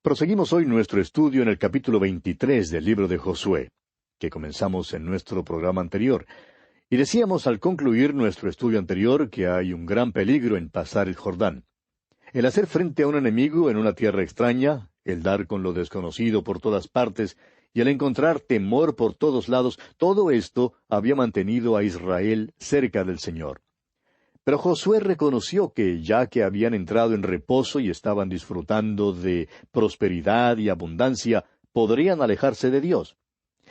Proseguimos hoy nuestro estudio en el capítulo 23 del libro de Josué, que comenzamos en nuestro programa anterior. Y decíamos al concluir nuestro estudio anterior que hay un gran peligro en pasar el Jordán. El hacer frente a un enemigo en una tierra extraña, el dar con lo desconocido por todas partes, y el encontrar temor por todos lados, todo esto había mantenido a Israel cerca del Señor. Pero Josué reconoció que, ya que habían entrado en reposo y estaban disfrutando de prosperidad y abundancia, podrían alejarse de Dios.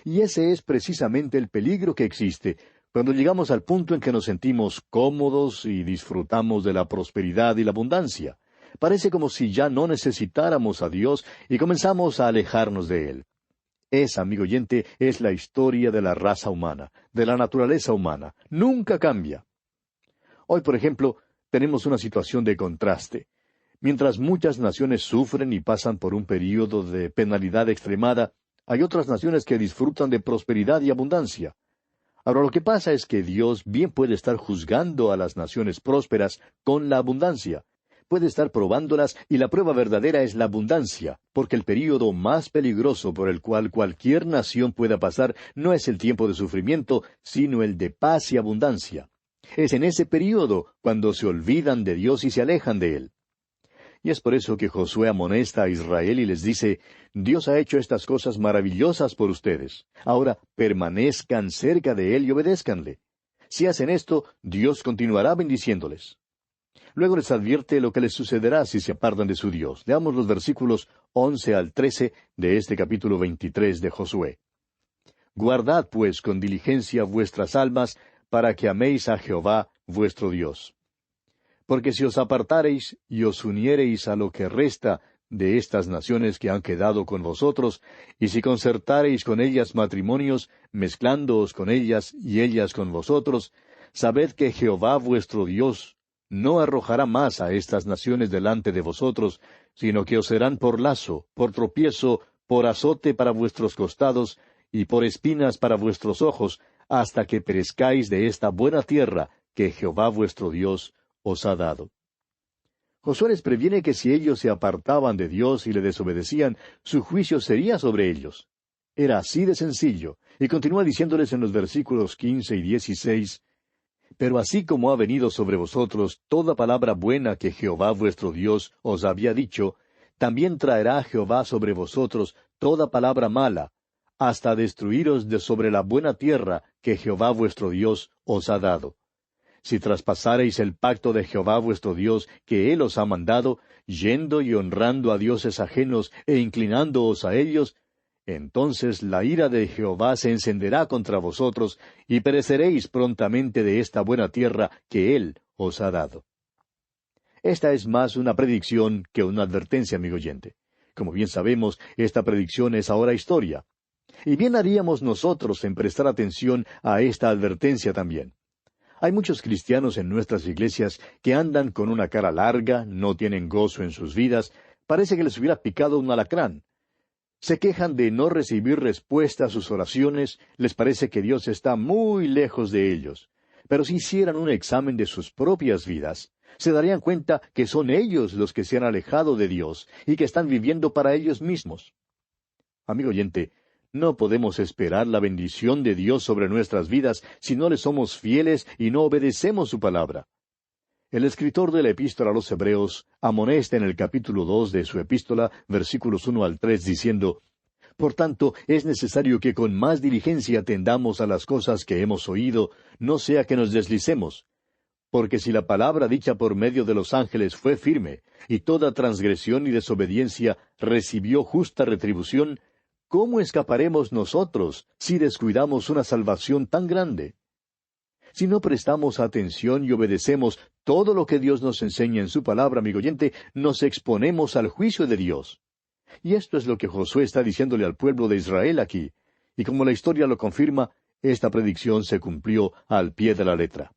Y ese es precisamente el peligro que existe, cuando llegamos al punto en que nos sentimos cómodos y disfrutamos de la prosperidad y la abundancia. Parece como si ya no necesitáramos a Dios y comenzamos a alejarnos de Él. Esa, amigo oyente, es la historia de la raza humana, de la naturaleza humana. Nunca cambia. Hoy, por ejemplo, tenemos una situación de contraste. Mientras muchas naciones sufren y pasan por un período de penalidad extremada, hay otras naciones que disfrutan de prosperidad y abundancia. Ahora, lo que pasa es que Dios bien puede estar juzgando a las naciones prósperas con la abundancia. Puede estar probándolas y la prueba verdadera es la abundancia, porque el período más peligroso por el cual cualquier nación pueda pasar no es el tiempo de sufrimiento, sino el de paz y abundancia. Es en ese período cuando se olvidan de Dios y se alejan de Él. Y es por eso que Josué amonesta a Israel y les dice, Dios ha hecho estas cosas maravillosas por ustedes. Ahora permanezcan cerca de Él y obedézcanle. Si hacen esto, Dios continuará bendiciéndoles. Luego les advierte lo que les sucederá si se apartan de su Dios. Leamos los versículos 11 al 13 de este capítulo 23 de Josué. Guardad, pues, con diligencia vuestras almas, para que améis a Jehová vuestro Dios. Porque si os apartareis y os uniereis a lo que resta de estas naciones que han quedado con vosotros, y si concertareis con ellas matrimonios, mezclándoos con ellas y ellas con vosotros, sabed que Jehová vuestro Dios no arrojará más a estas naciones delante de vosotros, sino que os serán por lazo, por tropiezo, por azote para vuestros costados, y por espinas para vuestros ojos, hasta que perezcáis de esta buena tierra que Jehová vuestro Dios os ha dado. Josué les previene que si ellos se apartaban de Dios y le desobedecían, su juicio sería sobre ellos. Era así de sencillo, y continúa diciéndoles en los versículos 15 y 16, Pero así como ha venido sobre vosotros toda palabra buena que Jehová vuestro Dios os había dicho, también traerá Jehová sobre vosotros toda palabra mala, hasta destruiros de sobre la buena tierra que Jehová vuestro Dios os ha dado. Si traspasareis el pacto de Jehová vuestro Dios que Él os ha mandado, yendo y honrando a dioses ajenos e inclinándoos a ellos, entonces la ira de Jehová se encenderá contra vosotros, y pereceréis prontamente de esta buena tierra que Él os ha dado. Esta es más una predicción que una advertencia, amigo oyente. Como bien sabemos, esta predicción es ahora historia. Y bien haríamos nosotros en prestar atención a esta advertencia también. Hay muchos cristianos en nuestras iglesias que andan con una cara larga, no tienen gozo en sus vidas, parece que les hubiera picado un alacrán. Se quejan de no recibir respuesta a sus oraciones, les parece que Dios está muy lejos de ellos. Pero si hicieran un examen de sus propias vidas, se darían cuenta que son ellos los que se han alejado de Dios y que están viviendo para ellos mismos. Amigo oyente, no podemos esperar la bendición de Dios sobre nuestras vidas si no le somos fieles y no obedecemos su palabra. El escritor de la epístola a los Hebreos amonesta en el capítulo 2 de su epístola, versículos 1 al 3, diciendo, Por tanto, es necesario que con más diligencia atendamos a las cosas que hemos oído, no sea que nos deslicemos. Porque si la palabra dicha por medio de los ángeles fue firme, y toda transgresión y desobediencia recibió justa retribución, ¿cómo escaparemos nosotros si descuidamos una salvación tan grande? Si no prestamos atención y obedecemos todo lo que Dios nos enseña en su palabra, amigo oyente, nos exponemos al juicio de Dios. Y esto es lo que Josué está diciéndole al pueblo de Israel aquí. Y como la historia lo confirma, esta predicción se cumplió al pie de la letra.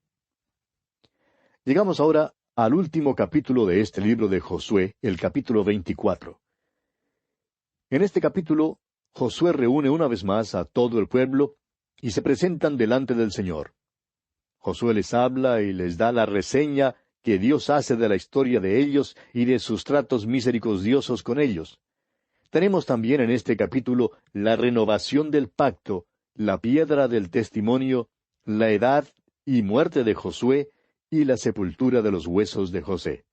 Llegamos ahora al último capítulo de este libro de Josué, el capítulo 24. En este capítulo, Josué reúne una vez más a todo el pueblo y se presentan delante del Señor. Josué les habla y les da la reseña que Dios hace de la historia de ellos y de sus tratos misericordiosos con ellos. Tenemos también en este capítulo la renovación del pacto, la piedra del testimonio, la edad y muerte de Josué y la sepultura de los huesos de José.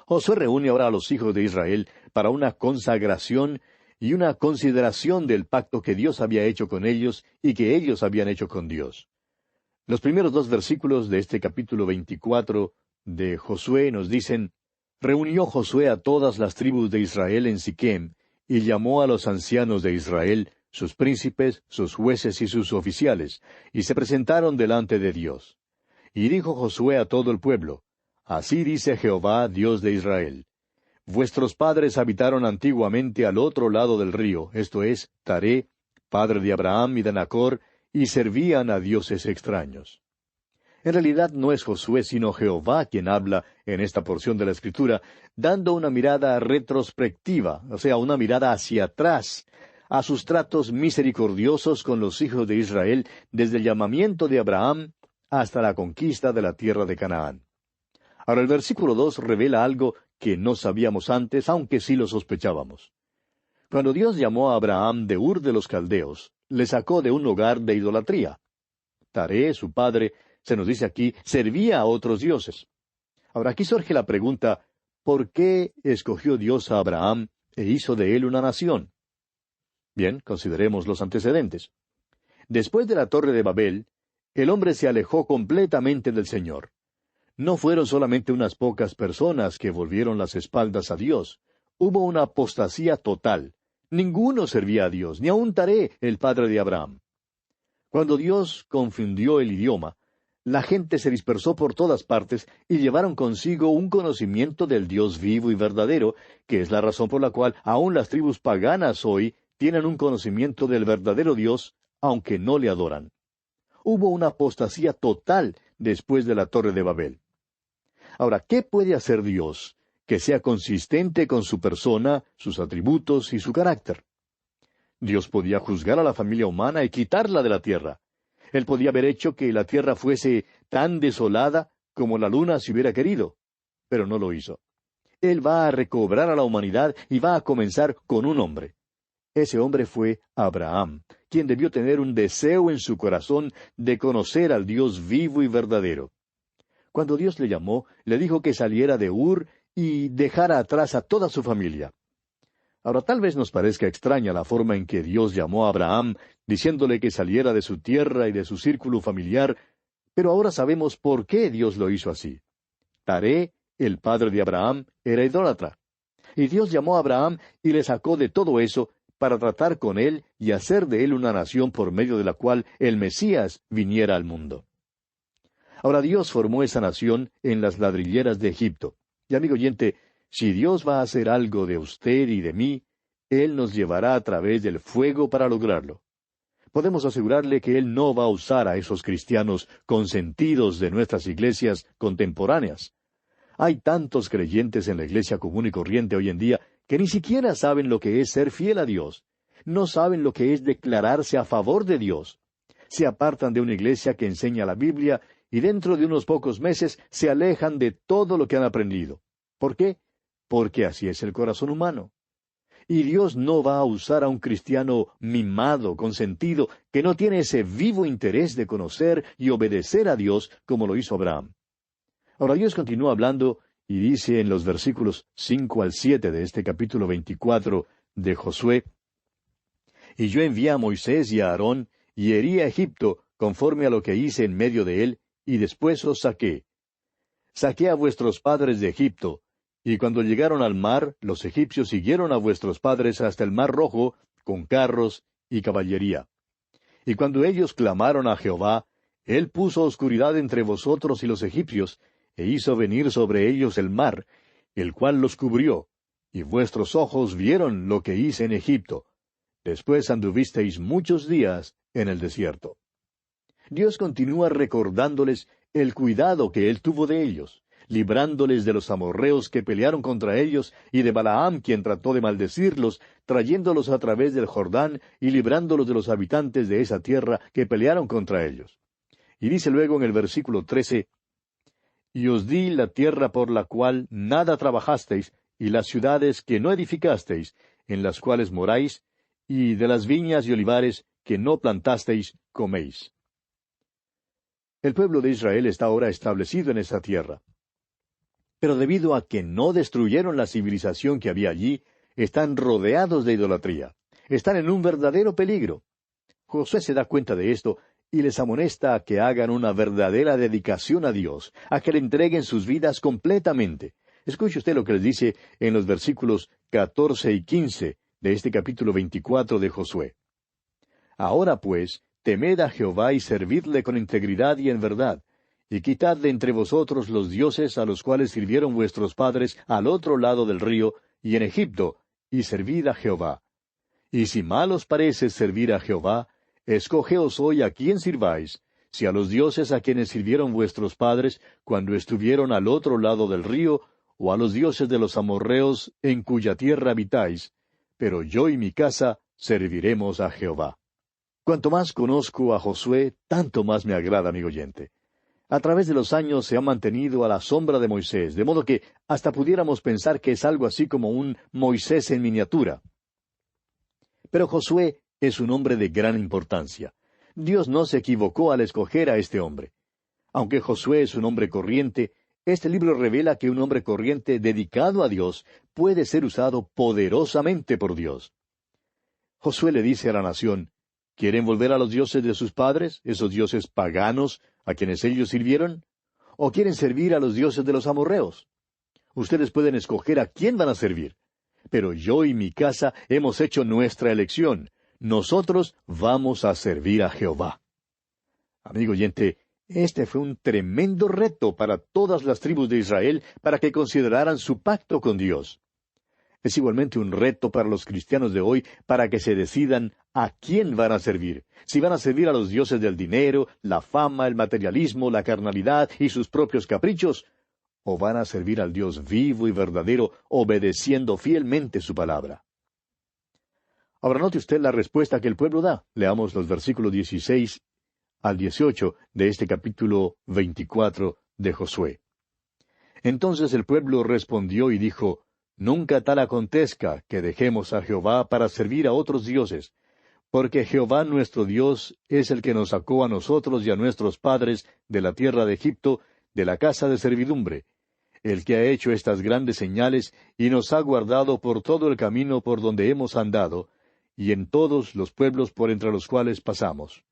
Josué reúne ahora a los hijos de Israel para una consagración y una consideración del pacto que Dios había hecho con ellos y que ellos habían hecho con Dios. Los primeros 2 versículos de este capítulo 24 de Josué nos dicen: Reunió Josué a todas las tribus de Israel en Siquem, y llamó a los ancianos de Israel, sus príncipes, sus jueces y sus oficiales, y se presentaron delante de Dios. Y dijo Josué a todo el pueblo: Así dice Jehová, Dios de Israel: Vuestros padres habitaron antiguamente al otro lado del río, esto es, Taré, padre de Abraham y de Nachor, y servían a dioses extraños. En realidad no es Josué sino Jehová quien habla en esta porción de la Escritura, dando una mirada retrospectiva, o sea, una mirada hacia atrás, a sus tratos misericordiosos con los hijos de Israel desde el llamamiento de Abraham hasta la conquista de la tierra de Canaán. Ahora el versículo 2 revela algo que no sabíamos antes, aunque sí lo sospechábamos. Cuando Dios llamó a Abraham de Ur de los Caldeos, le sacó de un hogar de idolatría. Taré, su padre, se nos dice aquí, servía a otros dioses. Ahora aquí surge la pregunta: ¿por qué escogió Dios a Abraham e hizo de él una nación? Bien, consideremos los antecedentes. Después de la Torre de Babel, el hombre se alejó completamente del Señor. No fueron solamente unas pocas personas que volvieron las espaldas a Dios. Hubo una apostasía total. Ninguno servía a Dios, ni aun Taré, el padre de Abraham. Cuando Dios confundió el idioma, la gente se dispersó por todas partes y llevaron consigo un conocimiento del Dios vivo y verdadero, que es la razón por la cual aun las tribus paganas hoy tienen un conocimiento del verdadero Dios, aunque no le adoran. Hubo una apostasía total después de la Torre de Babel. Ahora, ¿qué puede hacer Dios que sea consistente con su persona, sus atributos y su carácter? Dios podía juzgar a la familia humana y quitarla de la tierra. Él podía haber hecho que la tierra fuese tan desolada como la luna si hubiera querido, pero no lo hizo. Él va a recobrar a la humanidad y va a comenzar con un hombre. Ese hombre fue Abraham, quien debió tener un deseo en su corazón de conocer al Dios vivo y verdadero. Cuando Dios le llamó, le dijo que saliera de Ur y dejara atrás a toda su familia. Ahora tal vez nos parezca extraña la forma en que Dios llamó a Abraham, diciéndole que saliera de su tierra y de su círculo familiar, pero ahora sabemos por qué Dios lo hizo así. Taré, el padre de Abraham, era idólatra. Y Dios llamó a Abraham y le sacó de todo eso para tratar con él y hacer de él una nación por medio de la cual el Mesías viniera al mundo. Ahora Dios formó esa nación en las ladrilleras de Egipto. Y amigo oyente, si Dios va a hacer algo de usted y de mí, Él nos llevará a través del fuego para lograrlo. Podemos asegurarle que Él no va a usar a esos cristianos consentidos de nuestras iglesias contemporáneas. Hay tantos creyentes en la iglesia común y corriente hoy en día que ni siquiera saben lo que es ser fiel a Dios. No saben lo que es declararse a favor de Dios. Se apartan de una iglesia que enseña la Biblia y dentro de unos pocos meses se alejan de todo lo que han aprendido. ¿Por qué? Porque así es el corazón humano. Y Dios no va a usar a un cristiano mimado, consentido, que no tiene ese vivo interés de conocer y obedecer a Dios como lo hizo Abraham. Ahora Dios continúa hablando y dice en los versículos 5 al 7 de este capítulo 24 de Josué: Y yo envié a Moisés y a Aarón, y herí a Egipto, conforme a lo que hice en medio de él, y después os saqué. Saqué a vuestros padres de Egipto, y cuando llegaron al mar, los egipcios siguieron a vuestros padres hasta el mar Rojo, con carros y caballería. Y cuando ellos clamaron a Jehová, Él puso oscuridad entre vosotros y los egipcios, e hizo venir sobre ellos el mar, el cual los cubrió, y vuestros ojos vieron lo que hice en Egipto. Después anduvisteis muchos días en el desierto. Dios continúa recordándoles el cuidado que Él tuvo de ellos, librándoles de los amorreos que pelearon contra ellos y de Balaam quien trató de maldecirlos, trayéndolos a través del Jordán y librándolos de los habitantes de esa tierra que pelearon contra ellos. Y dice luego en el versículo 13, Y os di la tierra por la cual nada trabajasteis, y las ciudades que no edificasteis, en las cuales moráis, y de las viñas y olivares que no plantasteis, coméis. El pueblo de Israel está ahora establecido en esa tierra. Pero debido a que no destruyeron la civilización que había allí, están rodeados de idolatría. Están en un verdadero peligro. Josué se da cuenta de esto y les amonesta a que hagan una verdadera dedicación a Dios, a que le entreguen sus vidas completamente. Escuche usted lo que les dice en los versículos 14 y 15 de este capítulo 24 de Josué. Ahora pues, temed a Jehová y servidle con integridad y en verdad, y quitad de entre vosotros los dioses a los cuales sirvieron vuestros padres al otro lado del río y en Egipto, y servid a Jehová. Y si mal os parece servir a Jehová, escogeos hoy a quién sirváis, si a los dioses a quienes sirvieron vuestros padres cuando estuvieron al otro lado del río, o a los dioses de los amorreos en cuya tierra habitáis, pero yo y mi casa serviremos a Jehová. Cuanto más conozco a Josué, tanto más me agrada, amigo oyente. A través de los años se ha mantenido a la sombra de Moisés, de modo que hasta pudiéramos pensar que es algo así como un Moisés en miniatura. Pero Josué es un hombre de gran importancia. Dios no se equivocó al escoger a este hombre. Aunque Josué es un hombre corriente, este libro revela que un hombre corriente dedicado a Dios puede ser usado poderosamente por Dios. Josué le dice a la nación, ¿quieren volver a los dioses de sus padres, esos dioses paganos a quienes ellos sirvieron? ¿O quieren servir a los dioses de los amorreos? Ustedes pueden escoger a quién van a servir. Pero yo y mi casa hemos hecho nuestra elección. Nosotros vamos a servir a Jehová. Amigo oyente, este fue un tremendo reto para todas las tribus de Israel para que consideraran su pacto con Dios. Es igualmente un reto para los cristianos de hoy para que se decidan a quién van a servir. Si van a servir a los dioses del dinero, la fama, el materialismo, la carnalidad y sus propios caprichos, o van a servir al Dios vivo y verdadero, obedeciendo fielmente su palabra. Ahora note usted la respuesta que el pueblo da. Leamos los versículos 16 al 18 de este capítulo 24 de Josué. Entonces el pueblo respondió y dijo, Nunca tal acontezca que dejemos a Jehová para servir a otros dioses, porque Jehová nuestro Dios es el que nos sacó a nosotros y a nuestros padres de la tierra de Egipto, de la casa de servidumbre, el que ha hecho estas grandes señales y nos ha guardado por todo el camino por donde hemos andado, y en todos los pueblos por entre los cuales pasamos.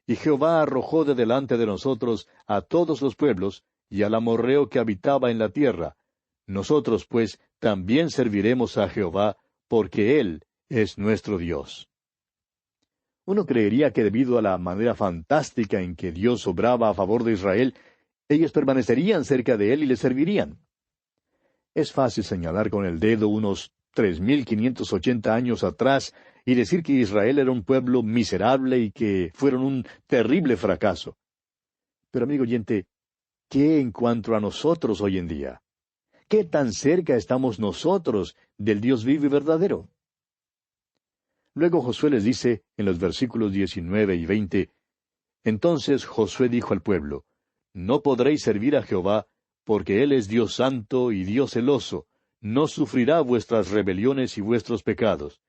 Y Jehová arrojó de delante de nosotros a todos los pueblos, y al amorreo que habitaba en la tierra. Nosotros, pues, también serviremos a Jehová, porque Él es nuestro Dios. Uno creería que debido a la manera fantástica en que Dios obraba a favor de Israel, ellos permanecerían cerca de Él y le servirían. Es fácil señalar con el dedo unos 3,580 años atrás y decir que Israel era un pueblo miserable y que fueron un terrible fracaso. Pero amigo oyente, ¿qué en cuanto a nosotros hoy en día? ¿Qué tan cerca estamos nosotros del Dios vivo y verdadero? Luego Josué les dice, en los versículos 19 y 20, Entonces Josué dijo al pueblo, No podréis servir a Jehová, porque Él es Dios santo y Dios celoso, no sufrirá vuestras rebeliones y vuestros pecados.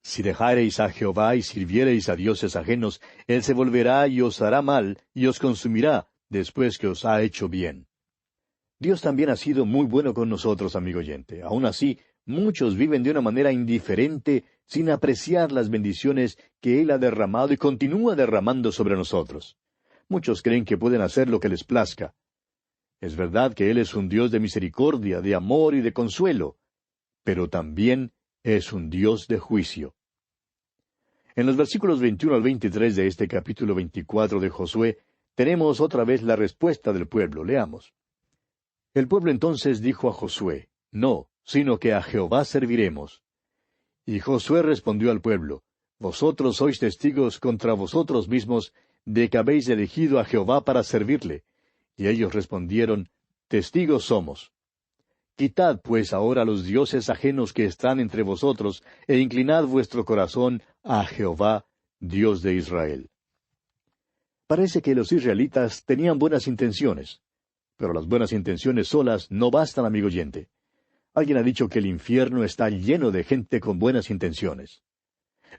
Si dejareis a Jehová y sirviereis a dioses ajenos, Él se volverá y os hará mal, y os consumirá, después que os ha hecho bien. Dios también ha sido muy bueno con nosotros, amigo oyente. Aun así, muchos viven de una manera indiferente, sin apreciar las bendiciones que Él ha derramado y continúa derramando sobre nosotros. Muchos creen que pueden hacer lo que les plazca. Es verdad que Él es un Dios de misericordia, de amor y de consuelo, pero también es un Dios de juicio. En los versículos 21 al 23 de este capítulo 24 de Josué, tenemos otra vez la respuesta del pueblo. Leamos. El pueblo entonces dijo a Josué, No, sino que a Jehová serviremos. Y Josué respondió al pueblo, Vosotros sois testigos contra vosotros mismos de que habéis elegido a Jehová para servirle. Y ellos respondieron, Testigos somos. Quitad pues ahora los dioses ajenos que están entre vosotros, e inclinad vuestro corazón a Jehová, Dios de Israel. Parece que los israelitas tenían buenas intenciones. Pero las buenas intenciones solas no bastan, amigo oyente. Alguien ha dicho que el infierno está lleno de gente con buenas intenciones.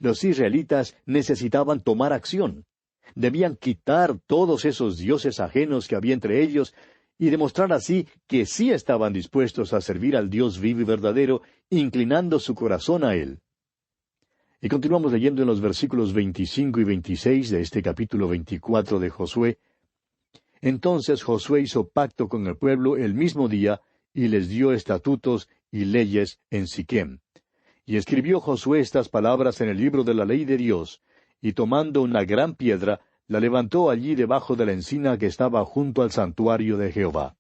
Los israelitas necesitaban tomar acción. Debían quitar todos esos dioses ajenos que había entre ellos y demostrar así que sí estaban dispuestos a servir al Dios vivo y verdadero, inclinando su corazón a Él. Y continuamos leyendo en los versículos 25 y 26 de este capítulo 24 de Josué. Entonces Josué hizo pacto con el pueblo el mismo día, y les dio estatutos y leyes en Siquem. Y escribió Josué estas palabras en el libro de la ley de Dios, y tomando una gran piedra, la levantó allí debajo de la encina que estaba junto al santuario de Jehová.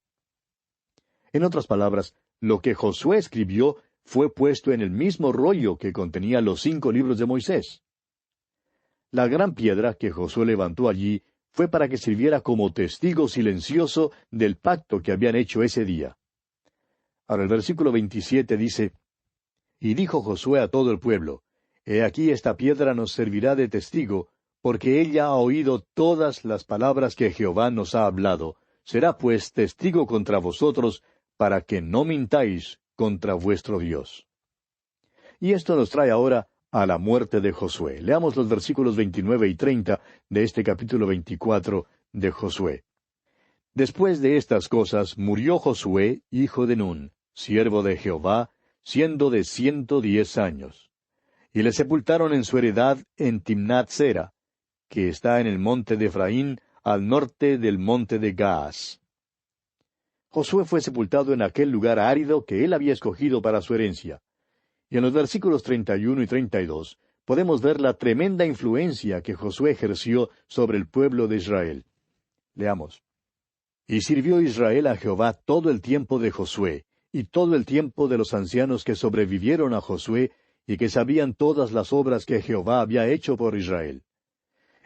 En otras palabras, lo que Josué escribió fue puesto en el mismo rollo que contenía los 5 libros de Moisés. La gran piedra que Josué levantó allí fue para que sirviera como testigo silencioso del pacto que habían hecho ese día. Ahora el versículo 27 dice, Y dijo Josué a todo el pueblo, He aquí esta piedra nos servirá de testigo, porque ella ha oído todas las palabras que Jehová nos ha hablado. Será pues testigo contra vosotros, para que no mintáis contra vuestro Dios. Y esto nos trae ahora a la muerte de Josué. Leamos los versículos 29 y 30 de este capítulo 24 de Josué. Después de estas cosas murió Josué, hijo de Nun, siervo de Jehová, siendo de 110 años. Y le sepultaron en su heredad en Timnat Sera, que está en el monte de Efraín, al norte del monte de Gaas. Josué fue sepultado en aquel lugar árido que él había escogido para su herencia. Y en los versículos 31 y 32 podemos ver la tremenda influencia que Josué ejerció sobre el pueblo de Israel. Leamos. Y sirvió Israel a Jehová todo el tiempo de Josué, y todo el tiempo de los ancianos que sobrevivieron a Josué, y que sabían todas las obras que Jehová había hecho por Israel.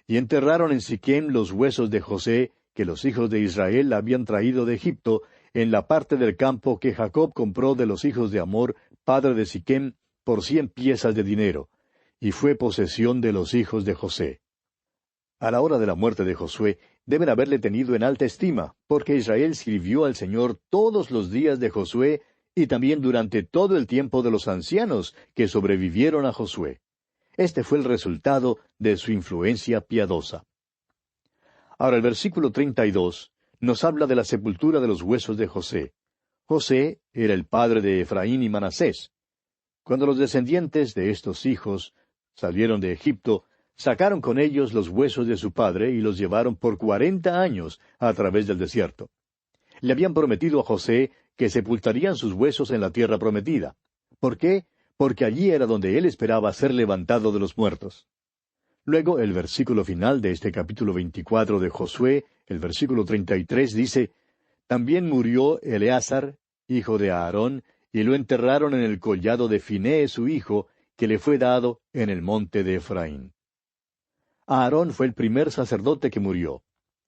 Y enterraron en Siquem los huesos de José, que los hijos de Israel habían traído de Egipto, en la parte del campo que Jacob compró de los hijos de Amor, padre de Siquem, por 100 piezas de dinero, y fue posesión de los hijos de José. A la hora de la muerte de Josué, deben haberle tenido en alta estima, porque Israel sirvió al Señor todos los días de Josué, y también durante todo el tiempo de los ancianos que sobrevivieron a Josué. Este fue el resultado de su influencia piadosa. Ahora el versículo 32 nos habla de la sepultura de los huesos de José. José era el padre de Efraín y Manasés. Cuando los descendientes de estos hijos salieron de Egipto, sacaron con ellos los huesos de su padre y los llevaron por 40 años a través del desierto. Le habían prometido a José que sepultarían sus huesos en la tierra prometida. ¿Por qué? Porque allí era donde él esperaba ser levantado de los muertos. Luego, el versículo final de este capítulo 24 de Josué, el versículo 33, dice, También murió Eleazar, hijo de Aarón, y lo enterraron en el collado de Finehés su hijo, que le fue dado en el monte de Efraín. Aarón fue el primer sacerdote que murió.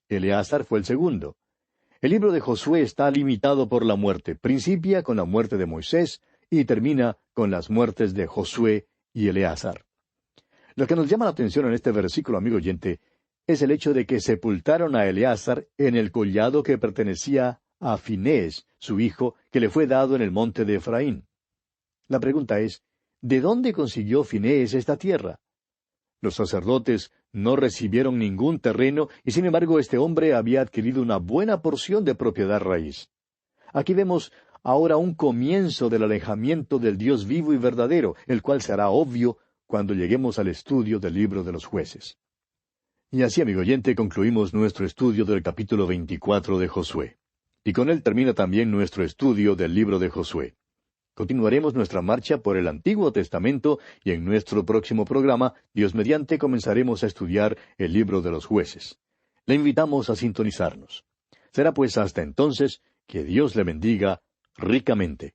Eleazar fue el segundo. El libro de Josué está limitado por la muerte. Principia con la muerte de Moisés y termina con las muertes de Josué y Eleazar. Lo que nos llama la atención en este versículo, amigo oyente, es el hecho de que sepultaron a Eleazar en el collado que pertenecía a Finehés, su hijo, que le fue dado en el monte de Efraín. La pregunta es, ¿de dónde consiguió Finehés esta tierra? Los sacerdotes no recibieron ningún terreno y sin embargo este hombre había adquirido una buena porción de propiedad raíz. Aquí vemos ahora un comienzo del alejamiento del Dios vivo y verdadero, el cual será obvio cuando lleguemos al estudio del libro de los jueces. Y así, amigo oyente, concluimos nuestro estudio del capítulo 24 de Josué. Y con él termina también nuestro estudio del libro de Josué. Continuaremos nuestra marcha por el Antiguo Testamento y en nuestro próximo programa, Dios mediante, comenzaremos a estudiar el libro de los jueces. Le invitamos a sintonizarnos. Será pues hasta entonces que Dios le bendiga ricamente.